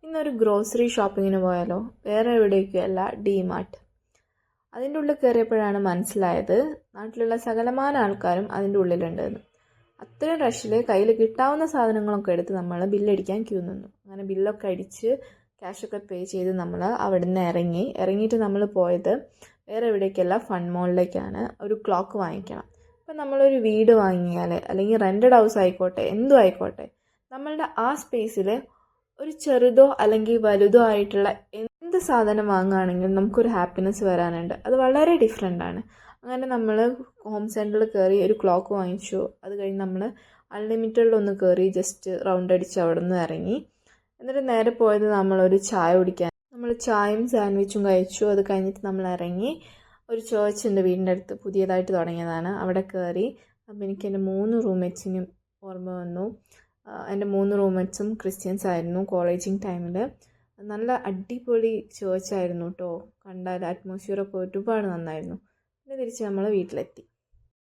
ഇന്നൊരു ഗ്രോസറി ഷോപ്പിങ്ങിന് പോയാലോ? വേറെ എവിടേക്കുമല്ല, ഡിമാർട്ട്. അതിൻ്റെ ഉള്ളിൽ കയറിയപ്പോഴാണ് മനസ്സിലായത് നാട്ടിലുള്ള സകലമാന ആൾക്കാരും അതിൻ്റെ ഉള്ളിലുണ്ടെന്ന്. അത്രയും റഷിൽ കയ്യിൽ കിട്ടാവുന്ന സാധനങ്ങളൊക്കെ എടുത്ത് നമ്മൾ ബില്ലടിക്കാൻ ക്യൂ നിന്നു. അങ്ങനെ ബില്ലൊക്കെ അടിച്ച് ക്യാഷൊക്കെ പേ ചെയ്ത് നമ്മൾ അവിടെ നിന്ന് ഇറങ്ങിയിട്ട് നമ്മൾ പോയത് വേറെ എവിടേക്കല്ല, ഫൺ മോളിലേക്കാണ്. ഒരു ക്ലോക്ക് വാങ്ങിക്കണം. ഇപ്പം നമ്മളൊരു വീട് വാങ്ങിയാൽ അല്ലെങ്കിൽ റെൻറ്റഡ് ഹൗസ് ആയിക്കോട്ടെ, എന്തും ആയിക്കോട്ടെ, നമ്മളുടെ ആ സ്പേസിൽ ഒരു ചെറുതോ അല്ലെങ്കിൽ വലുതോ ആയിട്ടുള്ള എന്ത് സാധനം വാങ്ങുകയാണെങ്കിലും നമുക്കൊരു ഹാപ്പിനെസ് വരാനുണ്ട്. അത് വളരെ ഡിഫറെൻ്റാണ്. അങ്ങനെ നമ്മൾ ഹോം സെൻറ്ററിൽ കയറി ഒരു ക്ലോക്ക് വാങ്ങിച്ചു. അത് കഴിഞ്ഞ് നമ്മൾ അൺലിമിറ്റഡിലൊന്ന് കയറി ജസ്റ്റ് റൗണ്ട് അടിച്ച് അവിടെ നിന്ന് ഇറങ്ങി. എന്നിട്ട് നേരെ പോയത് നമ്മളൊരു ചായ കുടിക്കാൻ. നമ്മൾ ചായയും സാൻഡ്വിച്ചും കഴിച്ചു. അത് കഴിഞ്ഞിട്ട് നമ്മൾ ഇറങ്ങി. ഒരു ചേർച്ച് ഉണ്ട് വീടിൻ്റെ അടുത്ത്, പുതിയതായിട്ട് തുടങ്ങിയതാണ്. അവിടെ കയറി. അപ്പോൾ എനിക്ക് എൻ്റെ 3 റൂംമേറ്റ്സിനും ഓർമ്മ വന്നു. എൻ്റെ 3 റൂംമേറ്റ്സും ക്രിസ്ത്യൻസ് ആയിരുന്നു കോളേജിങ് ടൈമിൽ. നല്ല അടിപൊളി ചേർച്ചായിരുന്നു കേട്ടോ. കണ്ടാൽ അറ്റ്മോസ്ഫിയറൊക്കെ ഒരുപാട് നന്നായിരുന്നു. പിന്നെ തിരിച്ച് നമ്മൾ വീട്ടിലെത്തി.